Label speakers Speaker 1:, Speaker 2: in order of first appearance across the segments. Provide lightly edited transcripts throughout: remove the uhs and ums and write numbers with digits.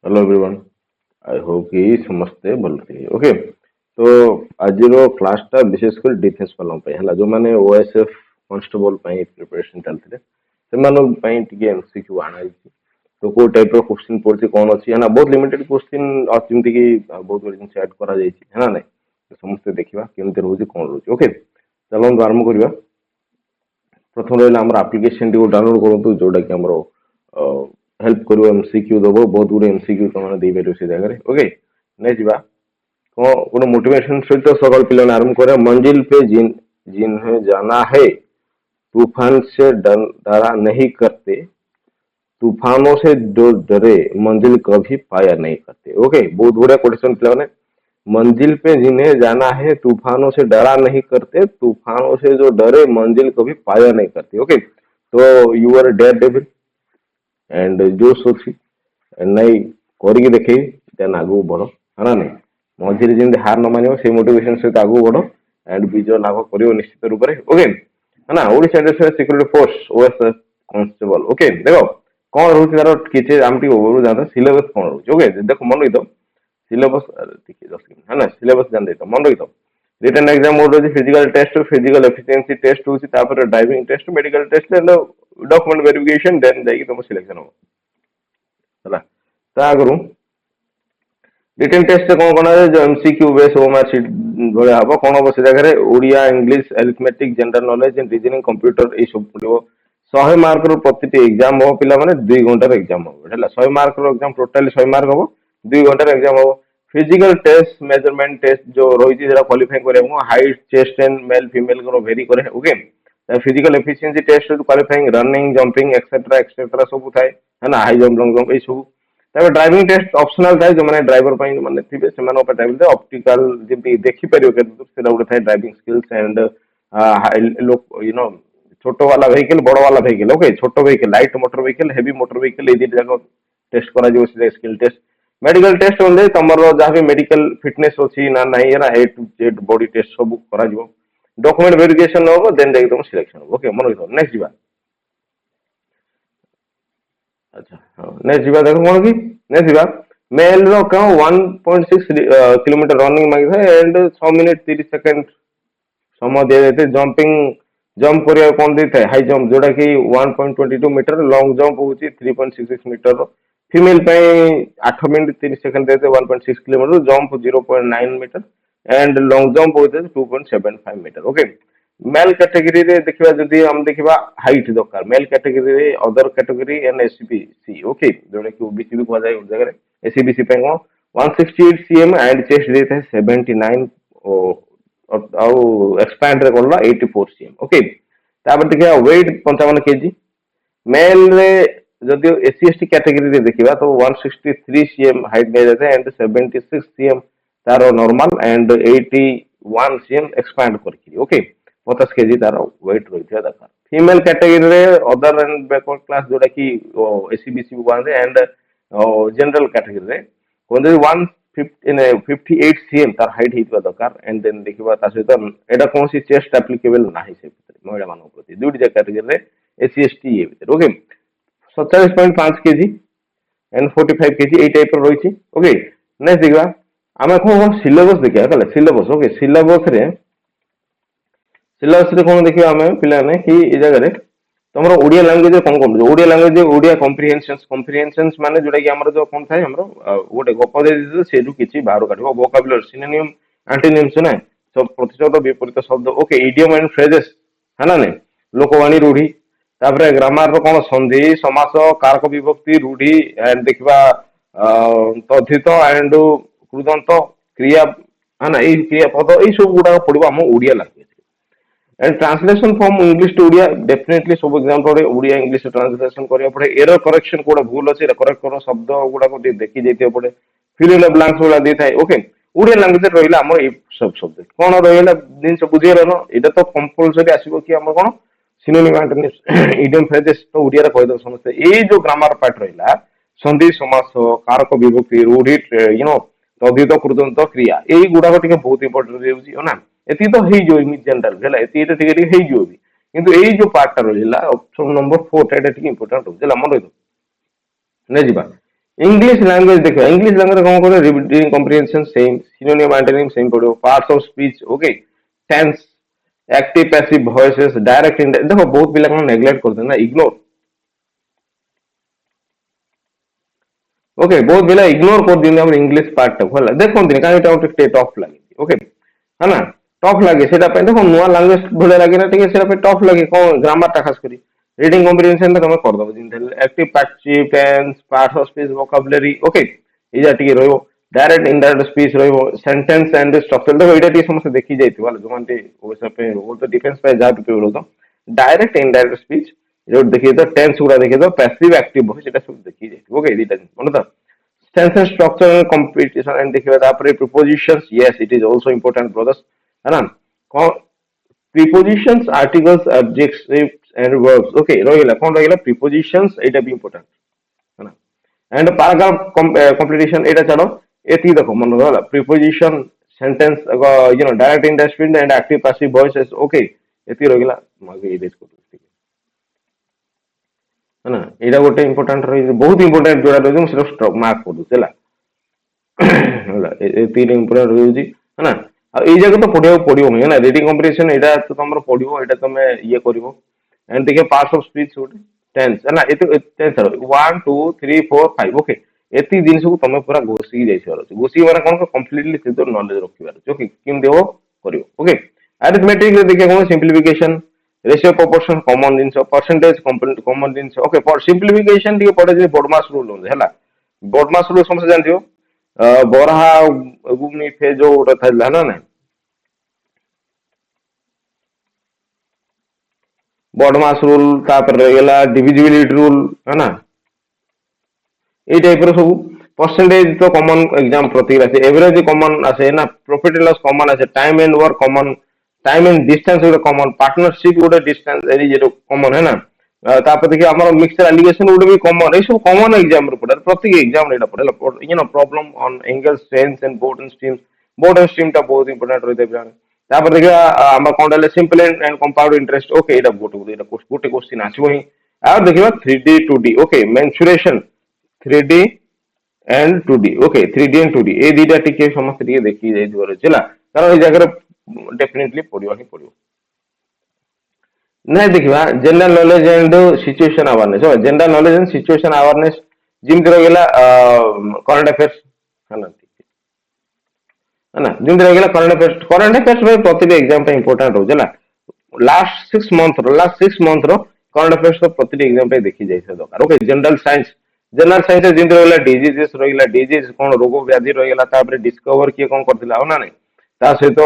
Speaker 1: Hello everyone. I hope कि समस्ते भल थे। ओके, तो आज क्लासटा विशेषकर डिफेन्स वालों पे है जो मैंने ओएसएफ कांस्टेबल प्रिपरेशन चलते से एमसीक्यू आना तो को टाइप रो क्वेश्चन पड़ती कौन अच्छी है ना बहुत लिमिटेड क्वेश्चन जमती कि बहुत गुड जिन ऐड करा जायछि है ना नहीं तो समस्ते देखिबा केमते रहउछि कोन रहउछि। ओके, चलो हम आरंभ करिबा। प्रथम रहा आम आप्लिकेसन टी डाउनलोड करूँ जोटा कि आम हेल्प कर एमसीक्यू दब बहुत गुड एमसीक्यू तुम दे पार से जगह। ओके, नहीं जा कौन गोटे मोटिवेशन सहित सकाल पिला आरंभ करें। मंजिल पे जिन्हें जाना है तूफान से डरा नहीं करते, तूफानों से जो डरे मंजिल कभी पाया नहीं करते। ओके, बहुत बढ़िया क्वेश्चन पिला। मंजिल पे जिन्हें जाना है तूफानों से डरा नहीं करते, तूफानों से जो डरे मंजिल कभी पाया नहीं करते। ओके, तो you are daredevil and जो सोची नहीं करके देखे देन आगू बढ़ो है ना नहीं मझे जमी हार न मान से मोटिवेशन सहित आगू बढ़ो एंड विजय लाभ कर निश्चित रूप से। ओके है ना, Odisha security force OSF constable. Okay, देखो कौन रोचे तार किसी आम ओवर जाता सिलेबस कौन रोचे। ओके, देखो मन रही सिलेबस देखिए 10 मिनट है ना सिलेबस जान रही मन रही रिटन एग्जाम मोड रही physical test physical efficiency test होची तापर driving test medical test and document verification then जाई तुम सिलेक्शन हो है ता आगु रिटन टेस्ट कौन कौन है जो एमसीक्यू बेस होमवर्क शीट भाया हम कौन हम से जगह Odia English arithmetic general knowledge and reasoning computer ये सब पड़ो 100 मार्क प्रति एग्जाम हम पिला माने 2 घंटार एग्जाम हम है 100 मार्क एग्जाम टोटली 100 मार्क हम 2 घंटार एग्जाम हम। फिजिकल टेस्ट मेजरमेंट टेस्ट जो रही है क्वालिफाई कर height chest and male female को वेरी करे। Okay, physical efficiency test qualifying running jumping etcetera etcetera सब थाए है ना हाई जंप लॉन्ग जंप ये सब। तब ड्राइविंग टेस्ट ऑप्शनल थाए जो मैंने ड्राइवर मैंने थे ड्राइविंग ऑप्टिकल जमी देखिपर गोटे थाए driving skills and you know छोट वाला व्हीकल बड़ वाला व्हीकल। ओके, छोट vehicle light motor vehicle heavy motor vehicle ये जाक टेस्ट करा स्किल टेस्ट मेडिकल टेस्ट अनुसार तुम जहाँ भी मेडिकल फिटनेस अच्छी ना ना ए टू जेड बॉडी टेस्ट सब करा डॉक्यूमेंट वेरिफिकेशन हम देन जाके तुम सिलेक्शन हो। ओके, मन रखिए नेक्स्ट जा। अच्छा हाँ नेक्स्ट जा देखो कौन कि नेक्स्ट जा मेल रो क्या 1.6 किलोमीटर रनिंग मांगी था एंड 6 मिनट 30 सेकंड समय दिया जाते जंपिंग जंप करिया कौन देता है हाई जंप जोटा कि 1.22 मीटर लॉन्ग जंप होची 3.66 मीटर फीमेल पे 8 मिनट 30 सेकंड देते 1.6 kilometre jump 0.9 metre and long jump होते 2.75 मीटर। ओके, मेल कैटेगरी रे देखिबा जदी हम देखिबा हाइट दरकार मेल कैटेगरी रे other category and SCBC. Okay, जोटा कि ओबीसी भी कहा जाए उस जगह एससीबीसी पे 168 सीएम एंड चेस्ट देता है 79 एक्सपैंड रे करला 84 सीएम। ओके, तापर देखिबा वेट 55 केजी मेल रे जदि एससी एसटी कैटेगरी रे देखिबा तो 163 सीएम हाइट दे जाते एंड 76 सीएम तार नॉर्मल एंड 81 सीएम एक्सपैंड करकी। ओके, 50 केजी तार वेट रही दरकार। फीमेल कैटेगरी रे अदर एंड बैकवर्ड क्लास जोटा कि एससीबीसी कहते एंड जनरल कैटेगरी रे कहते 158 सीएम तार हाइट होता दरकार एंड देन देखिबा ता सहित एटा कौन सी चेस्ट एप्लीकेबल नाही से महिला मान प्रति दुईटी कैटेगरी रे एससी एसटी ये भीतर। Okay, 47.5 KG and 45 KG A type रही। ओके, नेक्स्ट देखा आम कौन सिलेबस देखा सिलेबस। ओके, सिलेबस रे कौन देखिए आम पे कि जगह तुम ओडिया लैंग्वेज कौन कौन ओडिया लैंग्वेज ओडिया कॉम्प्रिहेंशन माने जोटा कि हमर जो कौन थाए हमर गोटे गप दे दे सेठू किछि बाहर काढिबो वोकाबुलरी सिनोनिम एंटोनिम्स ना सब प्रतिशत विपरीत शब्द। ओके, इडियम एंड फ्रेजेस है ना नहीं लोकवाणी रूढ़ी तापर ग्रामर रो कौन संधि समास कारक विभक्ति रूढ़ी एंड देखिबा तद्धित एंड कृदंत क्रिया है ना क्रिया पद ये सब गुड़ा पड़ो आम Odia language and translation from English to Odia definitely सब एग्जाम पड़े ओडिया इंग्लिश ट्रांसलेशन करिया पड़े एरर करेक्शन कोडा भूल अछि करेक्ट करो शब्द गुडा को देखि जेते पड़े फिल इन द ब्लैंक्स वाला दे थाए। ओके, ओडिया लैंग्वेज रहिला हमर ए सब शब्द कोन रहिला दिन से बुझियला न एटा तो कंपलसरी आसीबो कि हमर कोन सिनोनिम एंटोनिम्स इडियम फ्रेजेस तो ओडिया रे कहि दो समझते ए जो ग्रामर पार्ट रहिला संधि समास कारक विभक्ति रूढ़ी यू नो तद्धित कृदंत क्रिया ए गुडा को टिके बहुत इंपोर्टेंट रहउची हो ना एति तो हे जो जनरल भेला एति तो टिके टिके हे जो भी किंतु ए जो पार्ट रहिला ऑप्शन नंबर 4 एटा टिके इंपोर्टेंट हो जला मन रहितो नै जिबा इंग्लिश लैंग्वेज देखो, इंग्लिश लैंग्वेज कौन करो, reading comprehension same, synonym antonym same पढ़ो, parts of speech okay, tense, active passive voices, direct indirect, देखो बहुत पिला कौन नेग्लेक्ट करते हैं ना, इग्नोर ओके, बहुत पिला इग्नोर कर दियंती हमर इंग्लिश पार्ट टाକୁ ହେଲା, ଦେଖନ୍ତିନି କାହିଁ ଏଟା ଗୋଟେ ଟଫ୍ ଲାଗେ ଓକେ ହେଲା, ଟଫ୍ ଲାଗେ ସେଟା ପାଇଁ, ଦେଖ ନୂଆ ଲାଙ୍ଗୁଏଜ ଭଳିଆ ଲାଗେ ନା ଟିକେ, ସେଟା ପାଇଁ ଟଫ୍ ଲାଗେ କଣ ଗ୍ରାମାର ଟା ଖାସ କରି, ରିଡିଂ କମ୍ପ୍ରିହେନସନ ଟା ତମେ କରିଦବ ଯେମିତି ହେଲେ, active passive tense parts of speech vocabulary okay, ଏଇଟା ଟିକେ ରହିବ, डायरेक्ट इनडायरेक्ट स्पीच ରହିବ, सेंटेंस एंड स्ट्रक्चर, देखो ଏଇଟା ଟିକେ ସମସ୍ତେ ଦେଖି ଯାଇଥିବ ହେଲା, ଯୋଉମାନେ ଓଡିଶା ପାଇଁ ଓ ତ डिफेंस ପାଇଁ ଯାହା ବି କହିବ ତ, डायरेक्ट इनडायरेक्ट स्पीच ଯୋଉଠି देखिए तो टेंस गुड़ा देखिए तो पैसिव एक्टिव वॉइस এটা ସବୁ ଦେଖି ଯାଇଥିବ ओके, ଦିଟା ମନେ ତ, tense and structure and competition and देखिए तापर prepositions, yes it is also important brothers है ना, कौन prepositions articles adjectives and verbs okay रहिला, कौन रहिला प्रीपोजिशंस, एटा भी इंपोर्टेंट है ना, एंड पैराग्राफ कंप्लीशन एटा चलो, एती देखो मन रहला, preposition sentence you know direct industry and active passive voices okay, एती रहिला मागे इरेज कर है ना, एटा गोटे इंपोर्टेंट रही, बहुत इंपोर्टेंट जोड़ा रही, मुझे सिर्फ मार्क कर दूसरी ହେଲା ଏତିକି ଇମ୍ପୋର୍ଟାଣ୍ଟ ରହୁଛି है ना, ଆଉ ଏଇ ଜାଗା ତ ପଢିବାକୁ ପଡିବ ହିଁ है ना, ରିଡିଂ କମ୍ପ୍ରିହେନସନ ଏଇଟା ତ ତମର ପଡିବ, ଏଇଟା ତମେ ଇଏ କରିବ, एंड देखिए पार्ट्स ऑफ स्पीच ଗୋଟେ टेंस है ना, ଏତେ टेंस 1 2 3 4 5 ओके, ଏତିକି ଜିନିଷକୁ ତମେ ପୁରା ଘୋଷିକି ଯାଇଥିବାର ଅଛି, ଘୋଷିକି ମାନେ କଣ କମ୍ପ୍ଲିଟଲି ସେ ନଲେଜ ରଖିବାର ଅଛି ଓକେ, କେମିତି ହବ କରିବ ଓକେ, ଆରିଥମେଟିक ରେ ଦେଖିବା କଣ सिंप्लिफिकेशन, रेशियो प्रोपोर्शन कॉमन जिनस, परसेंटेज कॉमन जिनस ओके, सिंप्लिफिकेशन ଟିକେ पड़े जे बोडमास रूल ହେଲା, बोडमास रूल ସମସ୍ତେ ଜାଣିଥିବ, बरहा गुमनी फे जो गोटे था ना ना, बॉडमास रूल तापर रहीगला डिविजिबिलिटी रूल है ना, এই টাইপর सब परसेंटेज तो कॉमन एग्जाम प्रति आसे, एवरेज कॉमन आसे ना, प्रॉफिट एंड लॉस कॉमन आसे, time and work common, time and distance गोटे कॉमन, पार्टनरशिप गोटे डिस्टेंस एरी जे कॉमन है ना, तापर देखिए हमर मिक्सचर एलिगेशन गोटे भी कॉमन, ए सब कॉमन एग्जाम रे पड़े, प्रति एग्जाम रे एटा पड़े you know, problem on angle strength and boat and stream टा बहुत इंपोर्टेंट रही है, तापर देखिए हमर कोन simple and compound interest okay, एटा गोटे क्वेश्चन आसीबो ही, आ देखिबा 3D 2D okay, mensuration 3D and 2D okay, 3D and 2D ए दीटा टिके समस्त टिके देखि जाय दिवर छला, कारण ए जगह डेफिनेटली पड़ियो ही पड़ियो, नहीं देखिबा general knowledge and situation awareness, general knowledge and situation awareness जिमति रहिला करंट अफेयर्स है ना, है ना, जिमति रहिला करंट अफेयर्स में प्रति एग्जाम पे इंपोर्टेंट हो जला, लास्ट 6 मंथ रो करंट अफेयर्स तो प्रति एग्जाम पे देखि जाय दरकार ओके, जनरल साइंस जिमति रहिला डिजीजेस रहिला, डिजीज कोन रोग व्याधि रहिला, तापर डिस्कवर किए कोन करथिला हो ना नहीं, ता सहित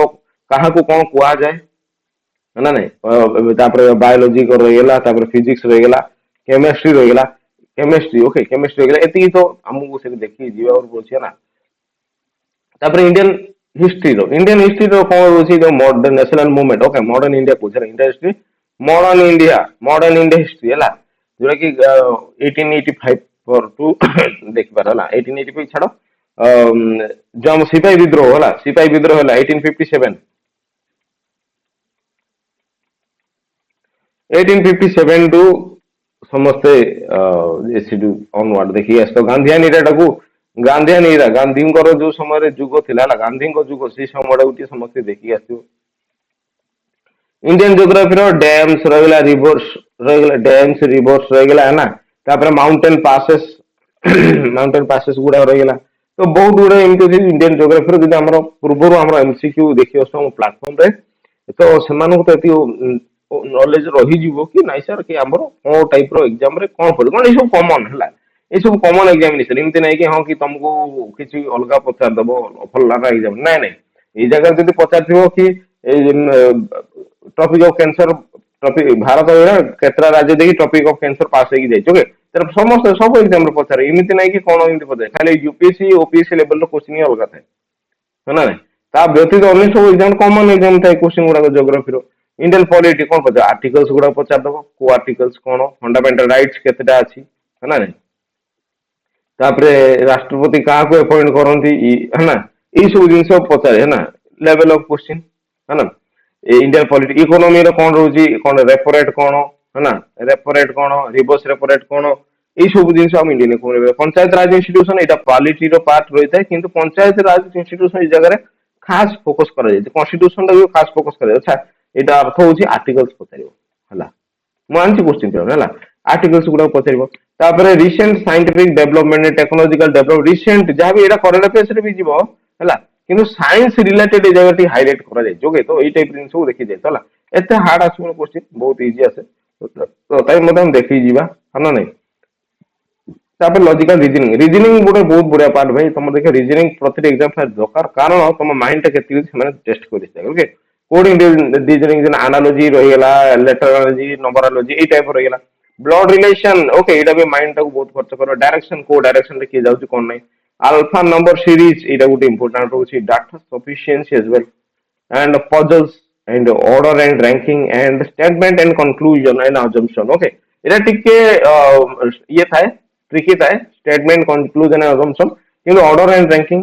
Speaker 1: काहा को कोन कुआ जाय है ना नहीं, तापर बायोलॉजी को रहिला, तापर फिजिक्स रहिला, केमिस्ट्री रहिला, केमिस्ट्री ओके, केमिस्ट्री रहिला, एती तो हमहु से देखि जीवा और बोलछे ना, तापर इंडियन हिस्ट्री रो कोन रोची जो modern national movement okay, modern India पूछ रहा, India history, modern India history है जोटा कि 1885 फॉर टू देख पार है 1885 छाड़, जो हम सिपाही विद्रोह है, सिपाही विद्रोह है 1857, 1857 टू समस्ते एसीडू ऑनवर्ड देखिए आस, तो गांधीयान इराटा को, गांधीयान इरा गांधी जो समय जुग थिला, गांधी जुग से समय समस्ते देखिए आसो, इंडियन ज्योग्राफी रो डैम्स रहिला, रिवर्स रहिला, डैम्स रिवर्स रहिला है ना, तापर माउंटेन पासेस गुडा रहिला, तो बहुत गुडा एमती इंडियन ज्योग्राफी रो जदी हमरो पूर्वरो हमरो एमसीक्यू देखि आसो प्लेटफॉर्म रे, तो सेमानको तो एती नॉलेज रही जीवो कि नाइ सर कि हमरो को टाइप रो एग्जाम रे कोन पड़ कोन, ए सब कॉमन हला, ए सब कॉमन एग्जामिनेशन, एमती नै कि हां कि तुमको किछि अलगा पचार दबो फलाना एग्जाम, नै नै ए जगह जदी पचार थिबो कि topic of cancer, topic Bharat रे केतरा राज्य देखि टॉपिक ऑफ कैंसर पास होई जाय ओके, तर समस्त सब एग्जाम रे पचार, एमती नै कि कोन एमती पचार, खाली यूपीएससी ओपीएससी लेवल रो क्वेश्चन ही अलगा थाए है ना, ता व्यतीत अन्य सब एग्जाम कॉमन एग्जाम थाए, क्वेश्चन गुडा ज्योग्राफी रो, इंडियन पॉलिटी कोन पचार, आर्टिकल्स गुडा पचार दबो, को आर्टिकल्स कोन, फंडामेंटल राइट्स केतेटा अछि है ना, तापरे राष्ट्रपति कहा को अपॉइंट करंती है ना, ई सब जिंस पचारे है ना, लेवल ऑफ क्वेश्चन है ना, इंडियन पॉलिटी, इकोनॉमी रो कोन रहउची, कोन रेपो रेट कोन है ना, रेपो रेट कोन, रिवर्स रेपो रेट कोन, এই সব জিনিস আমি ইন্ডিয়ান ইকোনমি পঞ্চায়েত রাজ ইনস্টিट्यूशन এটা পলিটির পার্ট রয়েছে কিন্তু পঞ্চায়েত রাজ ইনস্টিट्यूशन এই জায়গায় খাস ফোকস করা যায় কনস্টিट्यूशन টা খাস ফোকস করা যায় আচ্ছা এটা ଅର୍ଥ ହଉଛି ଆର୍ଟିକଲ୍ସ ପଚାରିବ ହେଲା ମୁଁ ଆଣିଛି କୋଶ୍ଚିନ୍ ପେପର ହେଲା ଆର୍ଟିକଲ୍ସ ଗୁଡାକ ପଚାରିବ ତାପରେ recent scientific development technological develop recent ଯାହା ବି ଏଇଟା କରେଣ୍ଟ ଆଫେୟାର୍ସ ରେ ବି ଯିବ ହେଲା କିନ୍ତୁ ସାଇନ୍ସ ରିଲେଟେଡ ଏ ଜାଗା ଟିକେ ହାଇଲାଇଟ କରାଯାଇଛି ଓକେ ତ ଏଇ ଟାଇପ ଜିନିଷକୁ ଦେଖିଯାଏ ହେଲା ଏତେ ହାର୍ଡ ଆସିବ କୋଶ୍ଚିନ୍ ବହୁତ ଇଜି ଆସେ ତ ତାই ମଧ୍ୟ ଆମେ ଦେଖିକି ଯିବା ହଁ ନା ନାଇଁ ତାପରେ ଲଜିକାଲ ରିଜନିଂ ଗୋଟେ ବହୁତ ବଢିଆ ପାର୍ଟ ଭାଇ ତମ ଦେଖ ରିଜନିଂ ପ୍ରତିଟି ଏକ୍ସାମ ଦରକାର କାରଣ ତମ ମାଇଣ୍ଡ ଟା କେତିକି ସେମାନେ ଟେଷ୍ଟ କରିଥାଏ ଓକେ କୋଡିଂ ରିଜନିଂ ଯେନ୍ ଆନାଲୋଜି ରହିଗଲା ଲେଟରାଲୋଜି ନମ୍ବରାଲୋଜି ଏଇ ଟାଇପ ରହିଗଲା ବ୍ଲଡ ରିଲେସନ ଓକେ ଏଇଟା ବି ମାଇଣ୍ଡ ଟାକୁ ବହୁତ ଖର୍ଚ୍ଚ କର ଡାଇରେକ୍ସନ କୋଉ ଡାଇରେକ୍ସନ ରେ କିଏ ଯାଉଛି କଣ ନାହିଁ ଆଲଫା ନମ୍ବର ସିରିଜ ଏଇଟା ଗୋଟେ ଇମ୍ପୋର୍ଟାଣ୍ଟ ରହୁଛି data sufficiency age well and puzzles and order and ranking and statement and conclusion and assumption okay এটা ଟିକେ ଇଏ ଥାଏ ट्रिकी थाए स्टेटमेंट कंक्लूजन assumption କିନ୍ତୁ order and ranking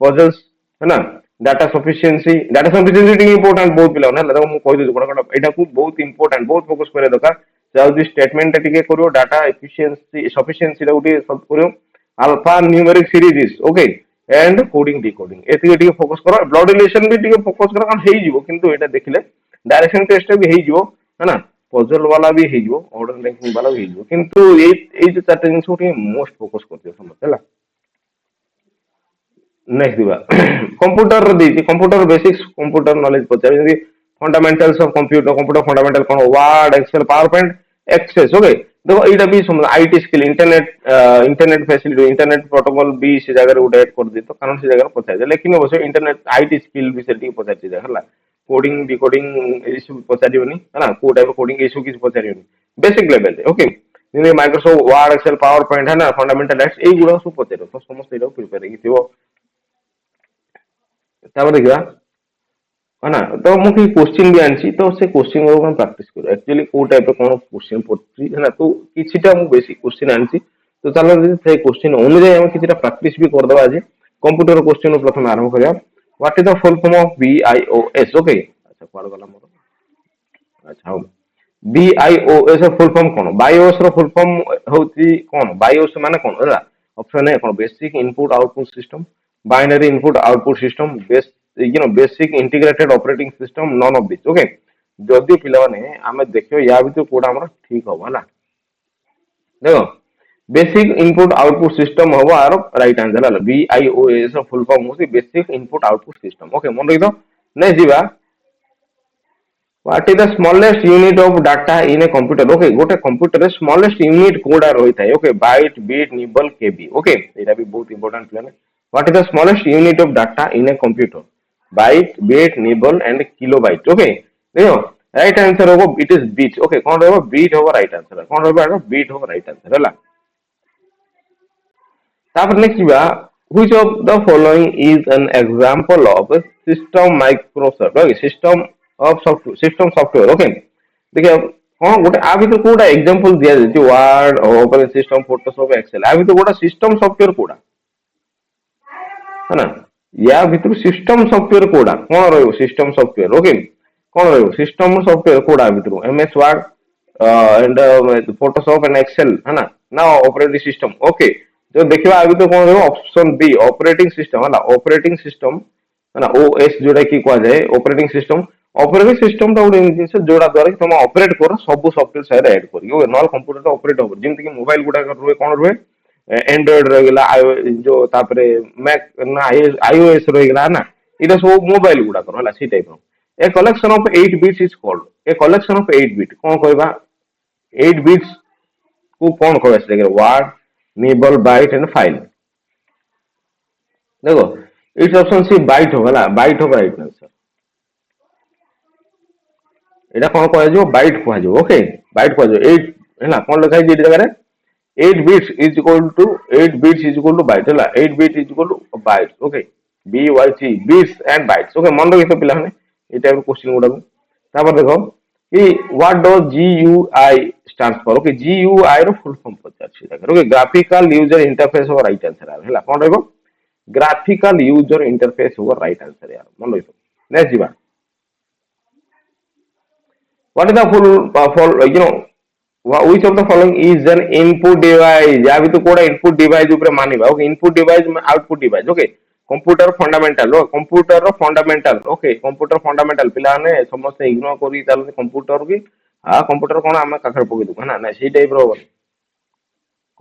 Speaker 1: puzzles है ना डाटा सफिशिएंसी ଟିକେ इंपोर्टेंट बहुत पिला ना देखो ମୁଁ କହି ଦଉଛି କୋଡା କୋଡା ଏଟା କୁ ବହୁତ इंपोर्टेंट बहुत फोकस करे दरकार ଯାଉଛି स्टेटमेंट ଟା ଟିକେ କରିବ डाटा एफिशिएंसी सफिशिएंसी ଟା ଟିକେ सब କରିବ alphanumeric series okay and coding decoding एतिके ଟିକେ फोकस करो ब्लड रिलेशन भी ଟିକେ फोकस करो कारण हेई जिवो किंतु एटा देखिले डायरेक्शन टेस्ट भी हेई जिवो है ना पजल वाला भी हेई जिवो ऑर्डर रैंकिंग वाला भी हेई जिवो किंतु एई जो चारटे जिनिस ଟିକେ मोस्ट फोकस करते समझ ହେଲା नेक्स्ट दिवा कंप्यूटर रो देछि कंप्यूटर बेसिक्स कंप्यूटर नॉलेज पचार जदि fundamentals of computer computer fundamental कोन Word Excel PowerPoint Access okay देखो एटा भी समझ IT skill internet facility internet protocol भी से जगह रे उडा ऐड कर दी तो कारण से जगह पचार लेकिन अवश्य इंटरनेट आईटी स्किल भी से पचार दी होला कोडिंग डिकोडिंग ए सब पचारियोनी है ना को टाइप कोडिंग ए सब किछ पचारियोनी बेसिक लेवल ओके जेने Microsoft Word Excel PowerPoint है ना फंडामेंटल एक्स ए गुडा सब पचारो तो समस्त एटा प्रिपेयर हेगी थिबो तापर देखिबा है ना तो मु कि क्वेश्चन भी आनछि तो से क्वेश्चन को हम प्रैक्टिस करू एक्चुअली को टाइप कोन क्वेश्चन पड़छि है ना तो किछिटा मु बेसिक क्वेश्चन आनछि तो चलो से क्वेश्चन अनुसार हम किछिटा प्रैक्टिस भी कर दबा आज कंप्यूटर क्वेश्चन प्रथम आरंभ करिया what is the full form of BIOS okay अच्छा कोड गला मोर अच्छा हम बीआईओएस फुल फॉर्म कोन बायोस रो फुल फॉर्म होछि कोन बायोस माने कोन होला ऑप्शन है कोन basic input output system binary input output system base basic integrated operating system none of this okay जदि पिला माने आमे देखियो या भी तो कोडा हमर ठीक हो होला देखो बेसिक इनपुट आउटपुट सिस्टम हो आर राइट आंसर होला बीआईओएस फुल फॉर्म होछि basic input output system okay मन रखिदो नै जीवा what is the smallest unit of data in a computer okay गोटे कंप्यूटर रे स्मॉलेस्ट यूनिट कोडा रही थाए okay byte bit nibble KB okay एटा भी बहुत इंपोर्टेंट प्लान what is the smallest unit of data in a computer byte bit nibble and kilobyte okay देखो राइट आंसर होगा इट इज बीट ओके कौन रहेगा बीट होगा राइट आंसर कौन रहेगा बीट होगा राइट आंसर है तापर नेक्स्ट बा which of the following is an example of a system microsoft okay system software okay देखिए कौन गोटे आ भीतर कोडा एग्जांपल दिया जाय Word operating system Photoshop Excel आ भीतर कोडा सिस्टम सॉफ्टवेयर कोडा है ना या भीतर सिस्टम सॉफ्टवेयर कोडा कौन रहयो सिस्टम सॉफ्टवेयर ओके कौन रहयो सिस्टम सॉफ्टवेयर कोडा भीतर MS Word and Photoshop and Excel है ना ना ऑपरेटिंग सिस्टम ओके जो देखिबा आ भीतर कौन रहयो ऑप्शन बी ऑपरेटिंग सिस्टम है ना ऑपरेटिंग सिस्टम है ना ओएस जोड़ा की कहा जाए ऑपरेटिंग सिस्टम टा गोटे जिनिस जोड़ा द्वारा तुम ऑपरेट कर सब सॉफ्टवेयर साइड ऐड करी ओके नॉल कंप्यूटर टा ऑपरेट हो जेमति कि मोबाइल गुडा रुए कौन रुए एंड्रॉइड रहिला जो तापरे मैक ना आईओएस रहिला ना इटा सब मोबाइल गुडा कर हला सी type a collection of 8 bits is called a collection of 8 bit कौन कहबा 8 बिट्स को कौन कहबा से word nibble byte and file देखो इट्स ऑप्शन सी बाइट होगा बाइट होगा राइट आंसर एटा कौन कह जो बाइट कह जो ओके बाइट कह जो 8 है ना कौन लिखा है जे जगह रे 8 bits is equal to 8 bits is equal to byte है 8 bit is equal to bytes okay byt bits and bytes okay मन रखितो पिला माने ए टाइप क्वेश्चन गुडा तापर देखो कि what does GUI stands for okay GUI रो फुल फॉर्म पचार छी देखो ओके ग्राफिकल यूजर इंटरफेस हो राइट आंसर है कौन रहबो ग्राफिकल यूजर इंटरफेस हो राइट आंसर यार मन रखितो नेक्स्ट जीवा what is the full which of the following is an input device या भी तो कोड़ा input device ऊपर मानिबा okay input device output device okay computer fundamental computer रो फंडामेंटल ओके कंप्यूटर फंडामेंटल पिला ने समस्त इग्नोर करी ताल कंप्यूटर की आ कंप्यूटर कोन हम काखर पके दु ना ना सी टाइप रो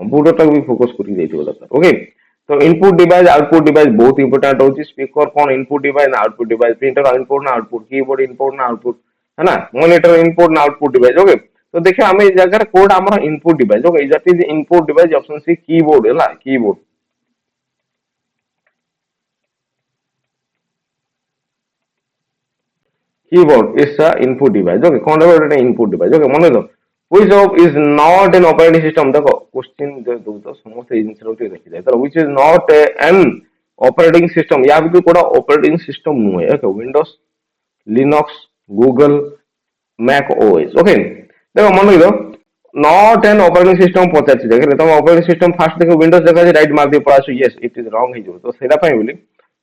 Speaker 1: कंप्यूटर तक भी फोकस करी देथिबो दरकार ओके तो इनपुट डिवाइस आउटपुट डिवाइस बहुत इंपोर्टेंट होची स्पीकर कौन इनपुट डिवाइस ना आउटपुट डिवाइस प्रिंटर इनपुट ना आउटपुट कीबोर्ड इनपुट ना आउटपुट है ना मॉनिटर इनपुट ना आउटपुट डिवाइस ओके तो देखिए हमें इस जगह कोड हमर input device okay that is input device option C keyboard है ना keyboard keyboard is a input device okay कौन है इनपुट डिवाइस ओके मन दो which of is not an operating system देखो क्वेश्चन जो दो तो समस्त जिनस रो देखि जाय तो which is not an operating system या भी कोड़ा ऑपरेटिंग सिस्टम नु है okay Windows Linux Google Mac OS okay देखो मन दो नॉट एन ऑपरेटिंग सिस्टम पचार देख तुम ऑपरेटिंग सिस्टम फास्ट देखो विंडोज देखा राइट मार दिए पळासु यस इट इज रॉन्ग ही जो तो सेरा पई बोली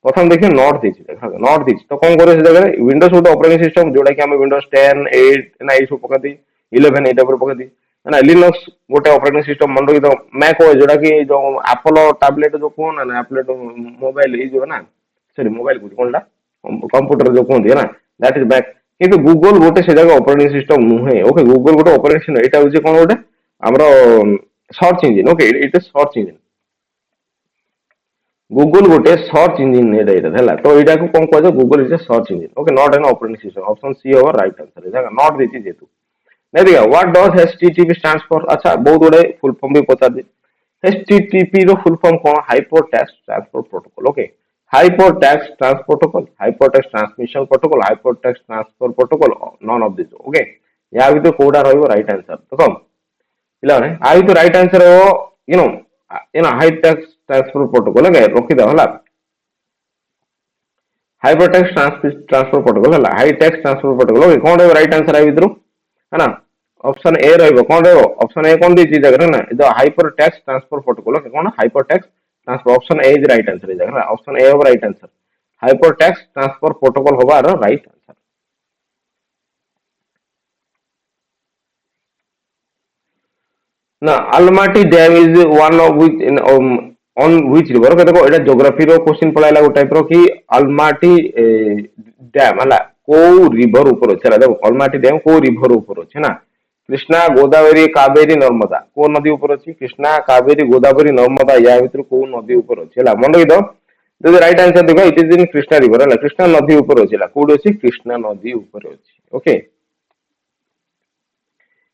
Speaker 1: प्रथम देखिए नॉट देछि देखा नॉट देछि तो कोन करे से जगह विंडोज गोटे ऑपरेटिंग सिस्टम जोडा कि हम विंडोज 10 8 ना ई सब पका दी 11 एटा पर पका दी है ना लिनक्स गोटे ऑपरेटिंग सिस्टम मन रखी तो मैक ओएस जोडा कि जो एप्पल टैबलेट जो कोन ना एप्पल मोबाइल ई जो ना सॉरी मोबाइल को कोनला कंप्यूटर जो कोन है ना दैट इज बैक किंतु गूगल गोटे से जगह ऑपरेटिंग सिस्टम नुहे ओके गूगल गोटे ऑपरेटिंग एटा होचे कोन गोटे हमरो search engine okay it is search engine Google गोटे सर्च इंजन है तो यहाँ को कौन कह Google is a search engine okay not an operating system option C होगा राइट आंसर है नॉट देती जेतु नहीं देखा what does HTTP stands for अच्छा बहुत गुड़े फुल फॉर्म भी पचार दी एचटीटीपी रो फुल फॉर्म कौन hypertext transfer protocol okay hypertext transfer protocol hypertext transmission protocol hypertext transfer protocol non of this okay या भी तो कोडा रहिबो राइट आंसर तो कम पिलाने आ भी तो राइट आंसर हो हाइटेक्स्ट ट्रांसफर प्रोटोकॉल है रखी दो हला हाइपरटेक्स्ट ट्रांसफर प्रोटोकॉल है हाइटेक्स्ट ट्रांसफर प्रोटोकॉल ओके कौन राइट आंसर है विद्रु है ना ऑप्शन ए रहिबो कौन रहिबो ऑप्शन ए कौन दी चीज जगह ना जो हाइपरटेक्स्ट ट्रांसफर प्रोटोकॉल ओके कौन hypertext transfer option A is right answer is जगह option A right answer hypertext transfer protocol होगा राइट आंसर ना Almatti dam is one of which in on which river okay देखो एटा geography रो question पळाइला गो type रो कि अलमाटी डैम हला को रिवर ऊपर ଅଛି देखो अलमाटी डैम को रिवर ऊपर ଅଛି ना कृष्णा गोदावरी कावेरी नर्मदा को नदी ऊपर अछि कृष्णा कावेरी गोदावरी नर्मदा या भीतर को नदी ऊपर अछि हला मन रखि दो जो राइट आंसर देखो it is in Krishna river हला कृष्णा नदी ऊपर अछि हला कोड अछि कृष्णा नदी ऊपर अछि okay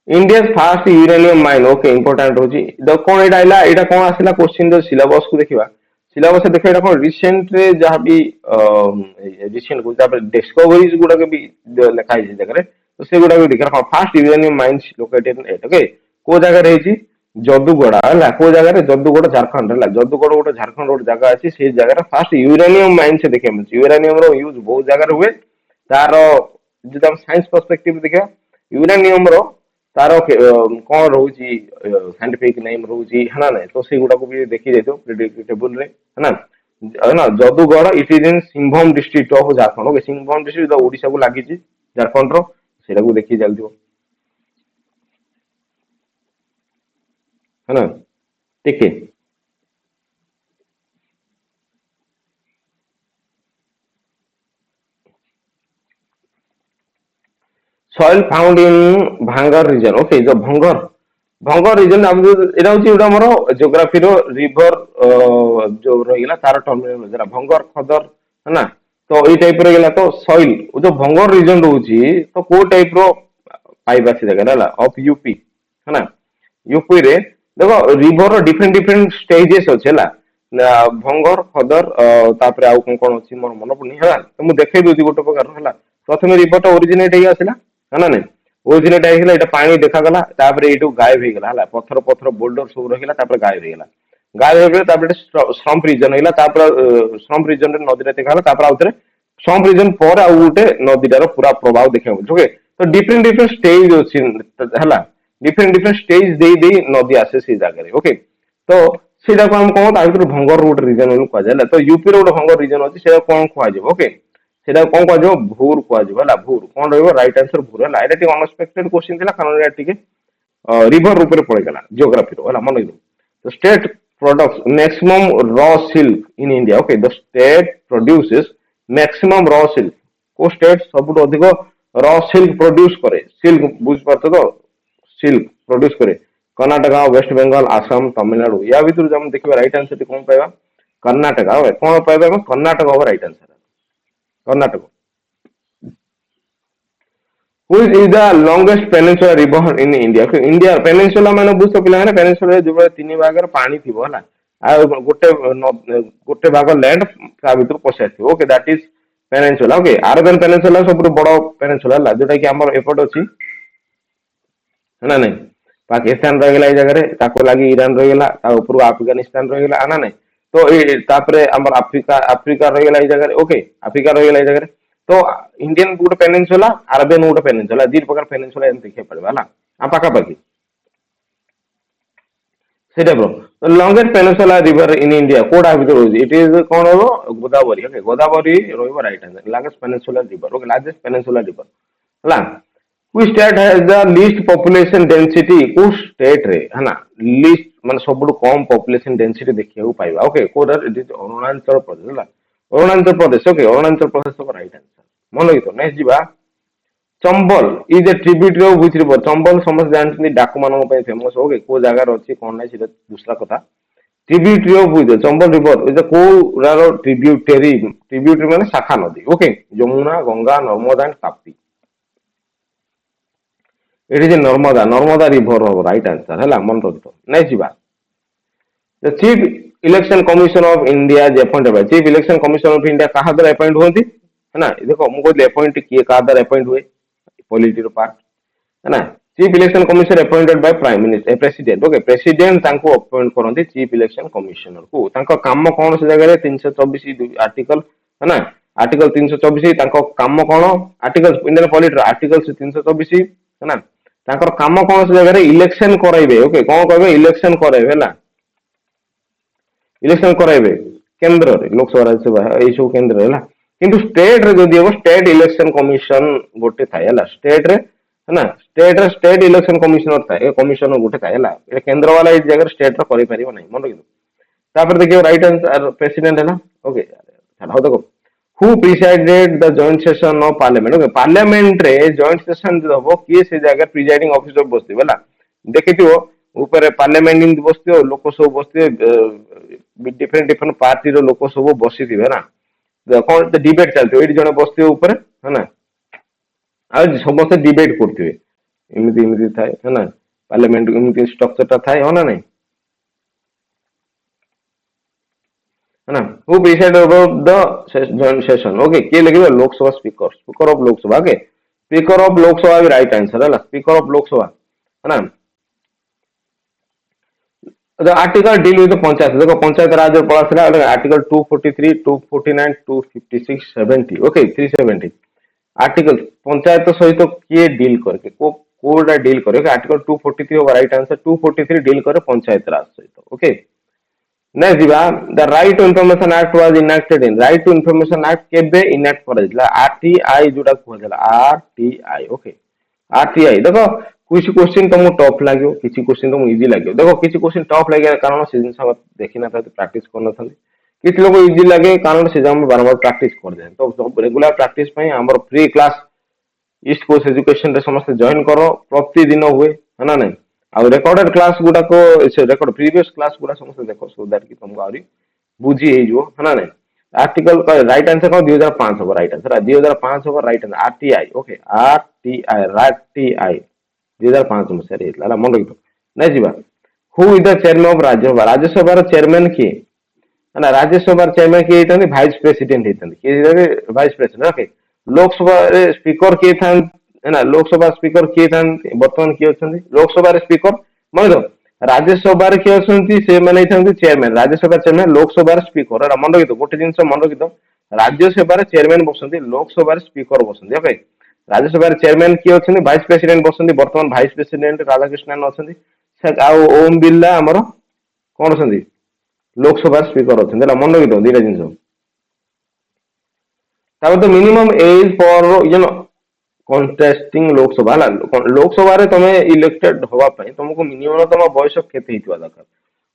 Speaker 1: India fast uranium mine okay important होची the cone Etah Ayla Etah cone आसिला question जो सिलेबस को देखिबा सिलेबस देखा एटा कोन रिसेंट रे जहा भी रिसेंट को तापर डिस्कवरीज गुडा के भी लिखा है जगह रे तो से गुडा भी देखा first uranium mines located in at okay को जगह रही जदुगड़ा हला को जगह रे जदुगड़ा झारखंड हला जदुगड़ा गोटे झारखंड गोटे जगह अछि से जगह रे फास्ट यूरेनियम माइंस देखे मिल यूरेनियम रो यूज बहुत जगह रे हुए तार जो हम साइंस पर्सपेक्टिव देखा यूरेनियम रो तार कौन रोची साइंटिफिक नेम रोची है ना नहीं तो से गुडा को भी देखी जाइतो प्रेडिक्टेबल रे है ना Jaduguda it is in Singhbhum district of Jharkhand okay Singhbhum district Odisha को लागि छि झारखंड रो सेटा को देखी जालदियो है ना ठीक है सॉइल फाउंड इन भांगर रीजन ओके जो भंगर भंगर रीजन हम एटा होची उडा हमरो ज्योग्राफी रो रिवर जो रहिला तार टर्मिनल जरा भंगर खदर है ना तो ई टाइप रे गेला तो सॉइल जो भंगर रीजन रहउची तो को टाइप रो पाइबा से जगह हला ऑफ यूपी है ना यूपी रे देखो रिवर रो डिफरेंट डिफरेंट स्टेजेस अछि हला भंगर खदर तापर आउ कोन कोन अछि मोर मन पडनी हला तो मु देखै दोची गोटे प्रकार हला प्रथमे रिवर टा ओरिजिनेट हे आसिला है ना नहीं ओरिजिनेट आइला एटा पानी देखा गला तापर एटू गायब हे गला हला पत्थर पत्थर बोल्डर सब रहिला तापर गायब हे गला गायब हे गला तापर स्वम्प रीजन हेला तापर स्वम्प रीजन रे नदी रे देखा गला तापर आउतरे स्वम्प रीजन पर आ उटे नदीटार पूरा प्रभाव देखा ओके तो डिफरेंट डिफरेंट स्टेज अछि हला डिफरेंट डिफरेंट स्टेज दे नदी आसे से जगह रे ओके तो सेटा को हम कहू ता भीतर भंगर रोड रीजन बोल कह जाला तो यूपी रो भंगर रीजन अछि सेटा कोन कह जाय ओके सेटा कोन कह भूर कह जाला भूर कोन रहबो राइट आंसर भूर हला एटा टी अनएक्सपेक्टेड क्वेश्चन थिला कारण एटा टी रिवर रूप पड़ेगा जियोग्राफी रो मन रखिदो तो state products maximum raw silk in India okay the state produces maximum raw silk को स्टेट सब अधिक रॉ सिल्क प्रोड्यूस करे सिल्क बुझ पारत तो सिल्क प्रोड्यूस करे कर्नाटका वेस्ट बेंगल आसाम तमिलनाडु या भीतर हम देखिए राइट आंसर कौन पाइबा कर्नाटका कौन पाइबा कर्नाटक हम right answer Karnataka Which is the longest peninsula river in India? India peninsula माने बुझ तो पिला peninsula जो तीन भाग पानी थी होला आ गोटे भाग लैंड का भीतर पसाई थी okay that is peninsula okay Arabian peninsula सब बड़ पेनिनसुला है जोटा कि हमर एपट अछि ना नहीं पाकिस्तान रह गला ए जगह रे ताको लागी ईरान रह गला ता ऊपर अफगानिस्तान रह गला ना नहीं तो ए तापरे हमर अफ्रीका अफ्रीका रह गला ए जगह रे ओके अफ्रीका रह गला ए जगह रे तो इंडियन गोटे पेनिनसुला अरबियन गोटे पेनिनसुला दी प्रकार पेनिनसुला एम देखिए पड़े है आ पाखा पाखी सेटा ब्रो longest peninsula river in India कोडा भीतर होई इट इज कोन हो गोदावरी ओके गोदावरी रोइबो right answer largest peninsula river okay largest peninsula river हला which state has the least population density को स्टेट रे है ना लीस्ट माने सबुठु कम पॉपुलेशन डेंसिटी देखियो पाइबा ओके कोडा इट इज अरुणाचल प्रदेश हला अरुणाचल प्रदेश ओके अरुणाचल प्रदेश को राइट आंसर मन लगितो नेक्स्ट जीवा Chambal is a tributary of which river Chambal समस्त जानते डाकू मानक पे फेमस ओके को जगह रे अछि कोन नै सेटा दूसरा कथा tributary of which Chambal river is को रारो ट्रिब्यूटरी माने शाखा नदी okay Yamuna Ganga Narmada and Tapti it is Narmada Narmada river हो राइट आंसर है मन रखितो नहीं जीवा the chief election commission of India J appointed by chief election commission of India कहा द्वारा अपॉइंट होती है ना देखो मु कहले अपॉइंट किए कहा द्वारा अपॉइंट हुए पॉलिटी रो पार्ट है ना chief election commission appointed by prime minister president okay president तांको अपॉइंट करंती चीफ इलेक्शन कमिशनर को तांको काम कोन से जगह रे 324 आर्टिकल है ना आर्टिकल 324 तांको काम कोन आर्टिकल इंडियन पॉलिटी रो आर्टिकल 324 है ना तांकर काम कौन से जगह इलेक्शन कराइबे ओके कौन कहबे इलेक्शन कराइबे ना इलेक्शन कराइबे केंद्र रे लोकसभा राज्यसभा ए सब केंद्र है किंतु स्टेट रे जदी हो स्टेट इलेक्शन कमिशन गोटे थाए हला स्टेट रे है ना स्टेट इलेक्शन कमिशनर थाए कमिशनर गोटे थाए हला ए केंद्र वाला ए जगह स्टेट रो करि परिबो नै मन रखिदो तापर देखियो राइट आंसर प्रेसिडेंट है ना ओके छाड़ो देखो who presided the joint session of parliament okay parliament रे joint session जो हो किए से जगह प्रिजाइडिंग ऑफिसर बसते बला देखिथियो ऊपर पार्लियामेंट इन बसते लोक सब बसते डिफरेंट डिफरेंट पार्टी रो लोक सब बसिथिबे ना कोन डिबेट चलते एडी जने बसते ऊपर है ना आ समस्त डिबेट करथिबे इमिति इमिति थाए है ना पार्लियामेंट इमिति स्ट्रक्चर ता थाए हो ना नहीं है ना who preside over the joint session okay के लगे Lok Sabha speaker of Lok Sabha okay speaker of Lok Sabha भी राइट आंसर है स्पीकर ऑफ लोकसभा है ना the article deal with panchayat देखो पंचायत राज पड़ा आर्टिकल 243 249 256 70 ओके 370 आर्टिकल पंचायत सहित किए डील करके कोडा डील करे आर्टिकल 243 होगा राइट आंसर 243 डील करे पंचायत राज सहित okay Next, the Right to Information Act was enacted in Right to Information Act केबे इनैक्ट करा आरटीआई जोटा कहला आरटीआई ओके आरटीआई देखो कुछ क्वेश्चन तुमको टफ लागो किछि क्वेश्चन तुमको इजी लागो देखो किछि क्वेश्चन टफ लागे कारण से जिन सब देखि ना था प्रैक्टिस करना था किछि लोग इजी लागे कारण से हम बार-बार प्रैक्टिस कर दे तो रेगुलर प्रैक्टिस पई हमर free class east course education रे समस्त जॉइन करो प्रतिदिन हुए है ना नहीं आ रिकॉर्डेड क्लास गुडा को रेकॉर्ड प्रीवियस क्लास गुडा समस्त देखो सो दैट कि तुमको आरी बुझी हे जो है ना नहीं आर्टिकल का राइट आंसर का 2005 होगा राइट आंसर 2005 होगा right answer RTI okay RTI RTI 2005 में सर लाला मन रखो नहीं जीवा who is the chairman of Rajya Sabha Rajya Sabha रो चेयरमैन की है ना राज्यसभा चेयरमैन की हेतन वाइस प्रेसिडेंट हेतन के vice president okay Lok Sabha speaker के था है ना लोकसभा स्पीकर किए था वर्तमान किए अछंती लोकसभा स्पीकर मन राज्यसभा किए अछंती से माने थांती chairman Rajya Sabha chairman Lok Sabha speaker एरा मन रखितो गोटे जिंस मन रखितो राज्यसभा चेयरमैन बसंती लोकसभा स्पीकर बसंती ओके राज्यसभा चेयरमैन किए अछंती वाइस प्रेसिडेंट बसंती वर्तमान वाइस प्रेसिडेंट राधाकृष्णन अछंती आ ओम बिरला हमर कोन अछंती लोकसभा स्पीकर अछंती एरा मन रखितो दीटा जिंस ताबे तो minimum age for you know contesting Lok Sabha हला लोकसभा रे तमे इलेक्टेड होवा पई तुमको मिनिमम तम बयस केते हितवा दरकार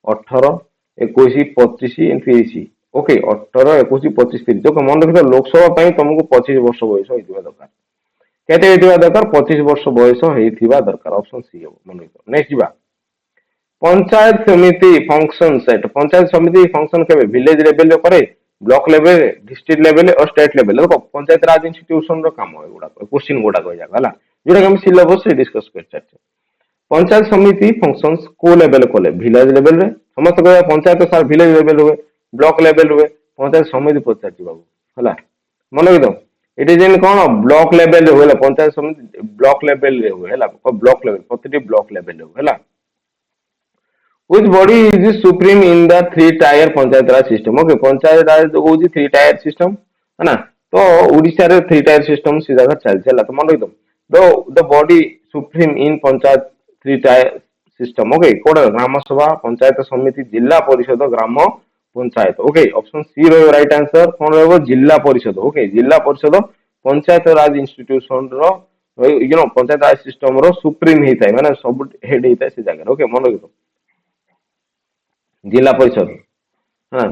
Speaker 1: 18 21 25 30 ओके 18 21 25 30 तो मन रखियो लोकसभा पई तुमको 25 वर्ष बयस हितवा दरकार केते हितवा दरकार 25 वर्ष बयस हितवा दरकार ऑप्शन सी हो मन रखियो नेक्स्ट जीवा पंचायत समिति फंक्शन सेट पंचायत समिति फंक्शन केबे विलेज लेवल रे करे ब्लॉक लेवल डिस्ट्रिक्ट लेवल और स्टेट लेवल देखो पंचायत राज इंस्टीट्यूशन रो काम है गुडा क्वेश्चन गुडा कह जागा हला जोटा हम सिलेबस रे डिस्कस कर चर्चा पंचायत समिति फंक्शंस को लेवल कोले विलेज लेवल रे समस्त कह पंचायत सर विलेज लेवल हुए ब्लॉक लेवल हुए पंचायत समिति पचारची बाबू हला मन रखिदो इट इज इन कोन ब्लॉक लेवल रे होला पंचायत समिति ब्लॉक लेवल रे हुए हला ब्लॉक लेवल प्रतिटी ब्लॉक लेवल रे हला which body is supreme in the three tier Panchayat Raj system okay Panchayat Raj जो होची थ्री टायर सिस्टम है ना तो ओडिसा रे थ्री टायर सिस्टम सीधा का चल चला तो मन रखिदो the body supreme in panchayat three tier system okay कोड gram sabha panchayat samiti zila parishad gram panchayat okay option C रो राइट आंसर कोन रहबो जिला परिषद ओके जिला परिषद पंचायत राज इंस्टीट्यूशन रो पंचायत राज सिस्टम रो सुप्रीम हेता माने सब हेड हेता से जगह ओके मन रखिदो जिला परिषद हाँ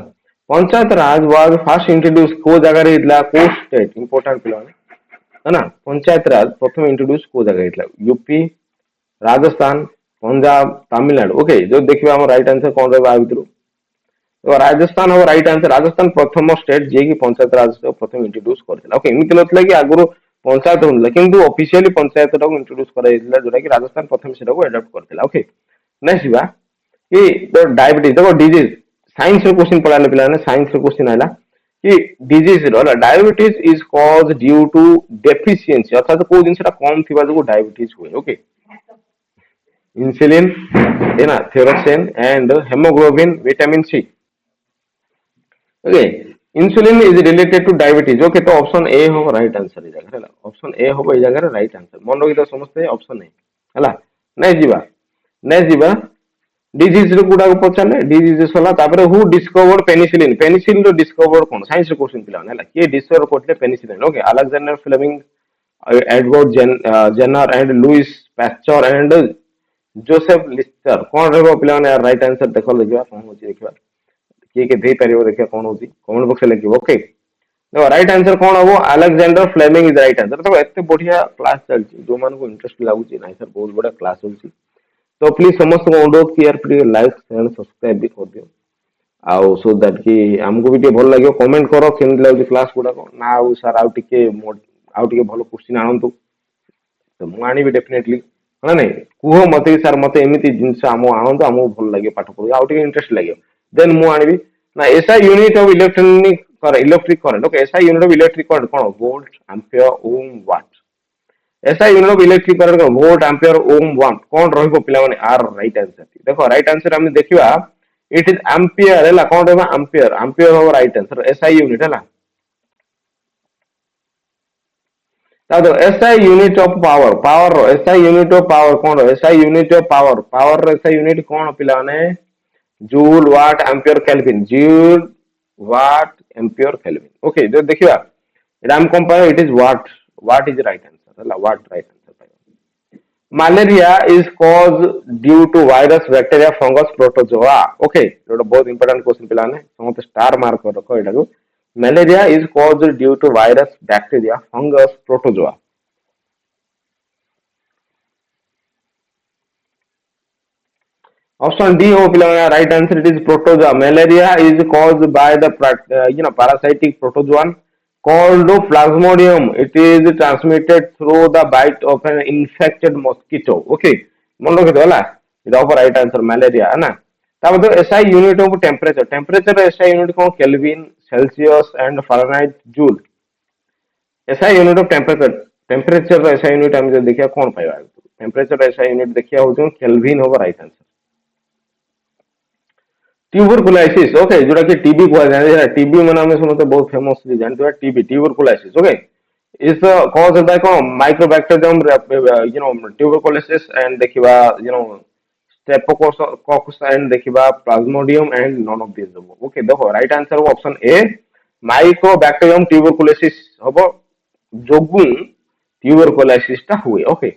Speaker 1: पंचायत राज वाज फर्स्ट इंट्रोड्यूस को जगह हितला को स्टेट इंपोर्टेंट पिला है ना पंचायत राज प्रथम इंट्रोड्यूस को जगह हितला यूपी राजस्थान पंजाब तमिलनाडु ओके जो देखिबा हम राइट आंसर कोन रहबा आ भितरु तो राजस्थान हो राइट आंसर राजस्थान प्रथम स्टेट जे की पंचायत राज को प्रथम इंट्रोड्यूस करथिला ओके एमिति नथला कि आगुरु पंचायत होनला किंतु ऑफिशियली पंचायत को इंट्रोड्यूस कराइला जोटा कि राजस्थान प्रथम सेटा को अडॉप्ट करथिला ओके नेक्स्ट बा कि तो डायबिटीज देखो डिजीज साइंस रे क्वेश्चन पढ़ाले पिला ने साइंस रे क्वेश्चन आइला कि डिजीज रो diabetes is cause due to deficiency अर्थात को जिनसटा कम थिबा जो डायबिटीज हुए ओके इंसुलिन है ना thyroxine and haemoglobin vitamin C okay insulin is related to diabetes okay तो ऑप्शन ए हो राइट आंसर इस जगह ऑप्शन ए हो इस जगह राइट आंसर मन रखि तो समझते ऑप्शन ए हला नेक्स्ट जीवा डिजीज रो गुडा को पचाले डिजीज होला तापर हु डिस्कवर्ड पेनिसिलिन पेनिसिलिन रो डिस्कवर्ड कोन साइंस रो क्वेश्चन पिला हला के डिस्कवर करले penicillin okay Alexander Fleming Edward Jenner and Louis Pasteur and Joseph Lister कोन रहबो पिला ने राइट आंसर देखो देखिबा कोन होची देखिबा के दे परिबो देखिबा कोन होची कमेंट बॉक्स में लिखिबो ओके देखो राइट आंसर कोन हबो Alexander Fleming is right answer देखो एते बढ़िया क्लास चलची जो मान को इंटरेस्ट लागुची नाही सर बहुत बड़ा क्लास होची तो प्लीज समस्त को अनुरोध कि यार प्लीज लाइक शेयर सब्सक्राइब भी कर दियो आउ सो दैट कि हमको भी भल लगे कमेंट करो केन लागु क्लास गुडा को ना आउ सर आउ टिके भलो क्वेश्चन आनंतु तो मु आनी भी डेफिनेटली ना नहीं कुहो मते सर मते एमिति जिंस आमो आनंद आमो भल लगे पाठ पढो आउ टिके इंटरेस्ट लगे देन मु आनी भी ना SI unit of electric current okay SI unit of electric current कोन volt ampere ohm watt SI unit of electric current को वोल्ट एम्पियर ओम वाट कोन रहबो पिला माने आर राइट आंसर देखो राइट आंसर हम देखिबा इट इज एम्पियर हला कोन रहबा एम्पियर हो राइट आंसर एसआई यूनिट हला तादो SI unit of power SI unit of power कोन SI unit of power SI unit कोन पिला माने joule watt ampere kelvin joule watt ampere kelvin okay जो देखिबा एटा हम compare it is watt is right what right answer malaria is caused due to virus bacteria fungus protozoa okay जोटा बहुत important question पिला ने समस्त स्टार मार्क कर रखो एटा को malaria is caused due to virus bacteria fungus protozoa option d हो पिला right answer it is protozoa malaria is caused by the parasitic protozoan called plasmodium. It is transmitted through the bite of an infected mosquito. Okay, मन रखियो हला इटा ऊपर right answer malaria है ना तब तो SI unit of temperature SI unit को kelvin Celsius and Fahrenheit joule SI unit of temperature SI unit हम देखिया कोन पाइबा टेम्परेचर एसआई यूनिट देखिया हो केल्विन हो राइट आंसर ट्यूबरकुलाइसिस ओके जोटा कि टीबी को जाने टीबी मन हम सुनते बहुत फेमसली जानते TB tuberculosis okay is cause by कोन माइक्रोबैक्टीरियम ट्यूबरकुलाइसिस एंड देखिबा स्ट्रेप्टोकोकस एंड देखिबा plasmodium and none of this okay देखो राइट आंसर हो ऑप्शन ए माइक्रोबैक्टीरियम ट्यूबरकुलाइसिस हबो जोगु ट्यूबरकुलोसिस टा हुए। ओके,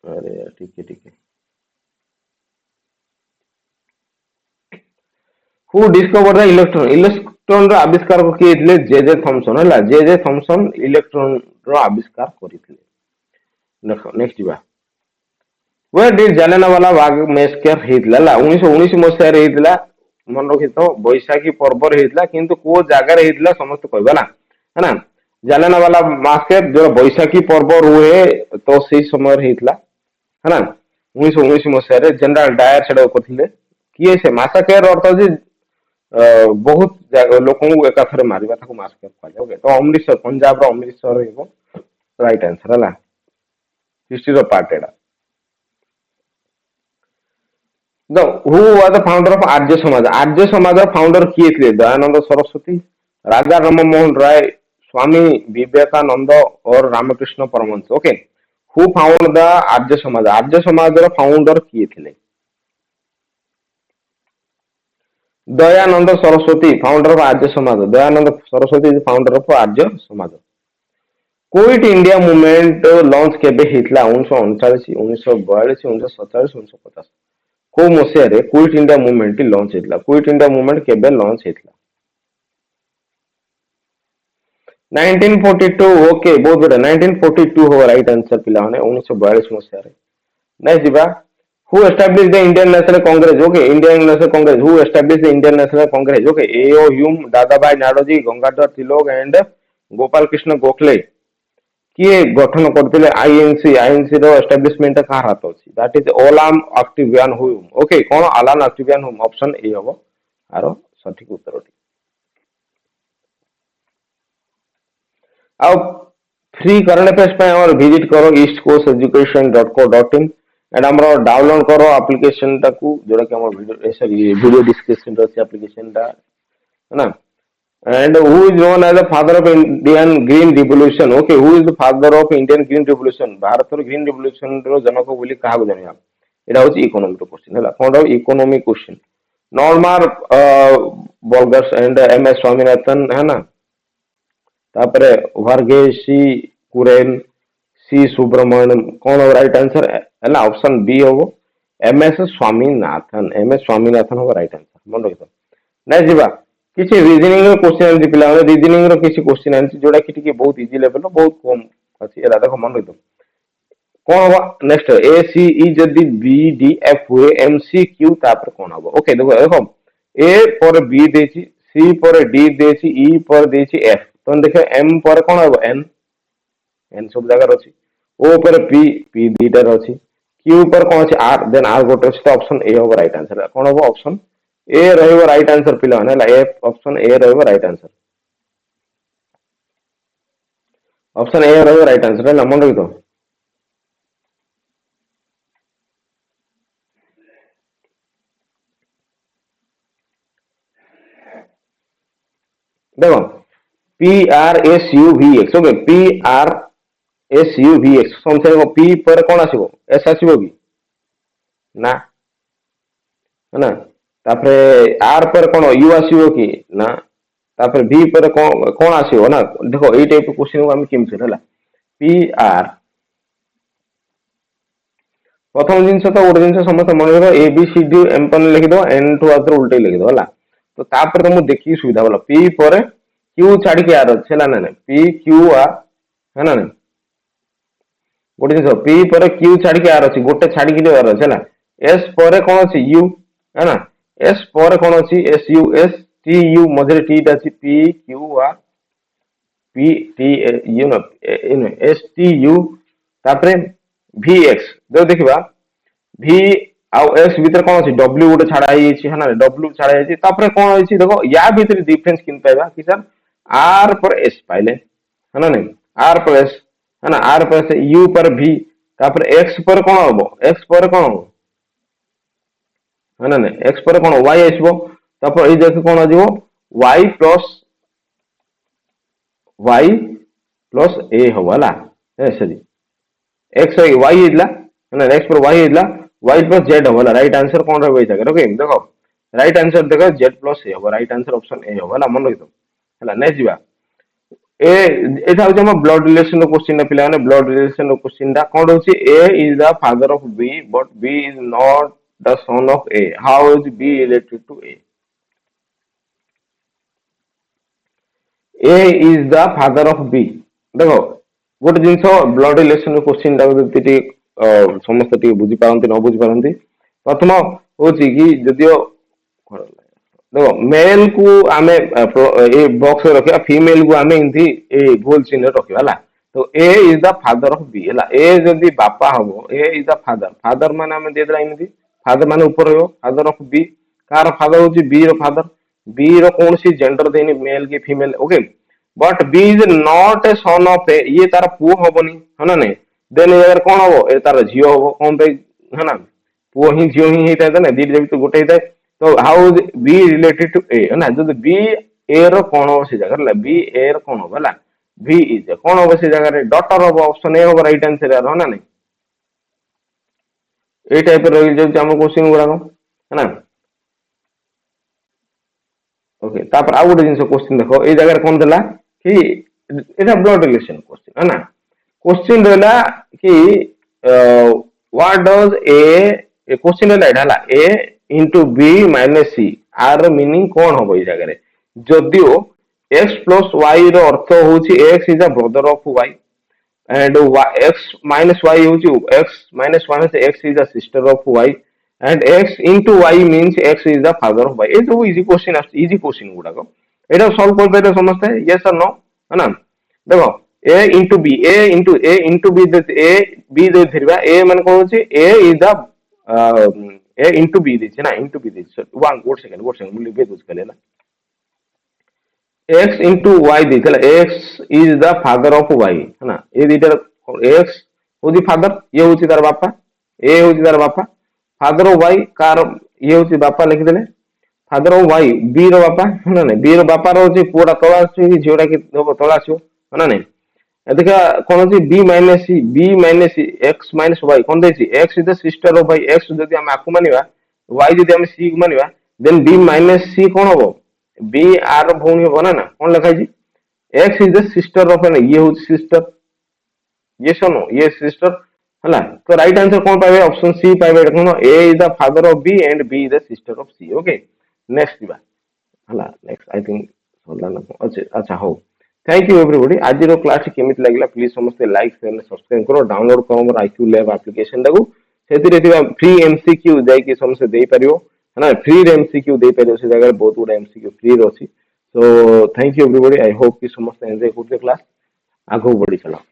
Speaker 1: अरे यार, ठीक है ठीक है। Who discover the electron, electron रो आविष्कार को किए थे जे जे थॉमसन है, जे जे थॉमसन इलेक्ट्रॉन रो आविष्कार करथिले। देखो नेक्स्ट जीवा, वे डिड जालियानवाला बाग मेसकेर हेतला 1919 मसिया रे हेतला। मन रखि तो बैशाखी पर्व रे हेतला, किंतु को जागा रे हेतला समस्त कहबा ना, है ना। जालियानवाला मास्केर जो बैशाखी पर्व रुए तो सेही समय रे हेतला, है ना। 1919 मसिया रे जनरल डायर सेडा करथिले। किए से मासाकेर अर्थ जे बहुत लोक एकाथरे मारिबा ताको मास्केर कहले। ओके, तो अमृतसर, पंजाब रो अमृतसर हेबो राइट आंसर है। हिस्ट्री रो पार्ट एडा। The who was the founder of Arya Samaj, Arya Samaj founder किए थे? दयानंद सरस्वती, राजा राममोहन राय, स्वामी विवेकानंद और Ramakrishna Paramahamsa. Okay, who found the Arya Samaj founder किए थे? Dayanand Saraswati, founder of Arya Samaj. Dayanand Saraswati is founder of Arya Samaj. Quit India movement launch केबे हितला? 1939, 1942, 1947, 1950। को मसिया रे क्विट इंडिया मूवमेंट लॉन्च हेतला? क्विट इंडिया मूवमेंट केबे लॉन्च हेतला? 1942। ओके, बहुत बढ़िया, 1942 हो राइट आंसर पिला माने। 1942 मसिया रे। नेक्स्ट जीवा, who establish the Indian National Congress? Okay, Indian National Congress, who establish the Indian National Congress? Okay, AO Hume, Dadabhai Naoroji, Gangadhar Tilak and Gopal Krishna Gokhale किए गठन करथिले आईएनसी? आईएनसी रो एस्टैब्लिशमेंट कहार हाथ अछि? दैट इज ओलाम एक्टिवियन हुम। ओके, कोन अलान एक्टिवियन हुम? ऑप्शन ए हबो आरो सठिक उत्तर। ଆଉ फ्री करंट अफेयर्स ପାଇଁ ଆମର ଭିଜିଟ୍ କର eastcoasteducation.co.in एंड ଆମର डाउनलोड करो एप्लीकेशन टाକୁ जोटा कि हमर वीडियो सॉरी वीडियो डिस्क्रिप्शन रे ଅଛି एप्लीकेशन टा, है ना। And who is known as the father of Indian green revolution? Okay, who is the father of Indian green revolution? Bharat रो ग्रीन रिवोल्यूशन रो जनक बोली काहा जानिया? एटा होची इकोनॉमिक क्वेश्चन हैला, कोन रो economic question. Norman Borlaug and MS Swaminathan, है ना। तापरे वर्गेशी कुरेन, सी सुब्रमण्यम, कौन हो राइट आंसर है ना? ऑप्शन बी हो M S Swaminathan. M S Swaminathan हो राइट आंसर, मन रखितो। नेक्स्ट जीवा, किछि रीजनिंग रो क्वेश्चन आंसर पिला माने रीजनिंग रो किछि क्वेश्चन आंसर जोड़ा कि टिके बहुत इजी लेवल रो बहुत कम अछि, एला देखो मन रखितो। कौन होगा नेक्स्ट? ए सी ई जदी बी डी एफ हुए एम सी क्यू तापर कौन होगा? ओके, देखो देखो ए पर बी देछि, सी पर डी देछि, ई पर देछि एफ, तो देखो एम पर कौन होगा? एन, एन सब जगह अछि। ओ पर पी, पी दीटा अछि। क्यू पर कौन अछि? आर, देन आर गोटे अछि, तो ऑप्शन ए होगा राइट आंसर। कौन होगा? ऑप्शन ए रहइबो राइट आंसर पिला माने ए, ऑप्शन ए रहइबो राइट आंसर। ऑप्शन ए रहइबो राइट आंसर है, मन रखितो। देखो P R S U V X. Okay, P R S U V X संख्या पी पर कौन आसीबो? एस आसीबो कि ना, है ना। तापरे आर पर कौन यू आसीबो कि ना, तापरे वी पर कौन कौन आसीबो ना। देखो एई टाइप क्वेश्चन को हम केमि होला पी आर। प्रथम जिनस तो गोटे जिनस समस्त मन रख, ए बी सी डी एम पन लिखि दो, एन टू आर उल्टे लिखि दो होला। तो तापर तुमको देखि सुविधा होला। पी पर क्यू छाड़ी के आर अछि ना, ना पी क्यू आर, है ना। गोटे जिनस पी पर क्यू छाड़ी के आर अछि, गोटे छाड़ी के आर अछि ना। एस पर कौन अछि? यू, है ना। एस पर कौन अछि? S U, S T U मझे टी टा अछि, P Q R P T U ना, एस टी यू तापरे वी एक्स। देखो देखिबा भि आउ एक्स भीतर कौन अछि? डब्ल्यू गोटे छाड़ा हेछि, है ना। डब्ल्यू छाड़ा हेछि, तापरे कौन होइछि? देखो या भीतर डिफरेंस किन पाइबा कि सर आर पर एस पाइले, है ना। नहीं आर पर एस, है ना। आर पर एस, यू पर भी, तापरे एक्स पर कौन हबो? एक्स पर कौन हबो? है ना। नहीं एक्स पर कौन वाई आइसबो, तापर एई देखो कौन आजिबो? वाई प्लस वाई प्लस ए हबो होला। ए सरी एक्स वाई हेतला, है ना। एक्स पर वाई हेतला, वाई प्लस जेड हबो होला। राइट आंसर कौन रहबो एई जगह? ओके, देखो राइट आंसर देखो z प्लस ए हम राइट आंसर ऑप्शन ए हम मन रखिथ है नेक्स्ट जीवा ए एटा हूँ हम ब्लड रिलेशन क्वेश्चन पिला ब्लड रिलेशन क्वेश्चन कौन होची A is the father of B but B is not the son of A how is B related to A is the father of B देखो गोटे जिन blood relation question समस्त बुझी पारती न बुझी पारती प्रथम हूँ कि जदियो देखो मेल को आमे ए बॉक्स रखा फीमेल को आमे इनती ए गोल चिन्ह रखा है तो A is the father of B है ए जदि बापा हम A is the father father मान आम देदेला इमती फादर मान ऊपर रहो फादर ऑफ बी कार फादर हूँ बी फादर बी कौन सी जेंडर देनी मेल की female okay but B is not a son of A ये तार पुओ हबनी है ना नहीं देन ये कौन हम ए तार झील हम कौन पे है ना पुओ ही झील ही होता है ना दीट जब गोटे होता है तो how is B related to A है ना जो बी ए रो कौन हम से जगह बी ए रो कौन हम है बी इज कौन हम से जगह डॉटर हम ऑप्शन ए हम राइट आंसर है ना नहीं ए टाइप रही जाऊँ आम क्वेश्चन गुड़ाक है ना ओके तापर आउ गोटे जिन क्वेश्चन देखो ये जगह कौन देला कि एटा ब्लड रिलेशन क्वेश्चन है ना क्वेश्चन रहला कि व्हाट डज ए क्वेश्चन रहला एटा A into B minus C आर मीनिंग कौन हम ये जगह जदियो x प्लस y रो अर्थ होची x is the brother of y and x minus y होची x minus 1 से x is the sister of y and x into y means x is the father of y ये सब easy question गुड़ाक एटा solve कर पारे समझते yes और no है ना देखो a into b a b they थिरबा a मान कोन होची a is the a into b दिछ ना into b दिछ वन गुड सेकंड मुली बे कुछ कले ना x into y दिखला x is the father of y है ना ये दीटा x होची फादर ये होची तार बापा a होची तार बापा फादर ऑफ y कार ये होची बापा लिख देले फादर ऑफ y b रो बापा है ना नहीं b रो बापा रो होची पुरा तळा आसी झियोडा के तळा आसीओ है ना नहीं देखा कौन होची b minus c x minus y कौन देची x is the sister of y x जदि हम आकु मानिबा y जदि हम c को मानिबा देन b minus c कौन होबो बी आर भौणी हम ना कौन लिखा X is the sister of N ये हूँ सिस्टर ये सुनो ये सिस्टर है तो राइट आंसर कौन पाए ऑप्शन सी पाए कौन A is the father of B and B is the sister of C okay next दिबा हला नेक्स्ट आई थिंक होला ना अच्छा हो थैंक यू एवरीबॉडी आज रो क्लास केमिति लागला प्लीज समस्त लाइक शेयर सब्सक्राइब करो डाउनलोड करो मोर आईक्यू लैब एप्लीकेशन टाकू सेतिरे थिबा फ्री एमसीक्यू जाई कि समस्त देई परियो है ना फ्री एमसीक्यू दे पारे से जगह बहुत गुड एमसीक्यू फ्री रही so thank you everybody I hope कि समस्त एंजॉय करते क्लास आगो बढ़ी चला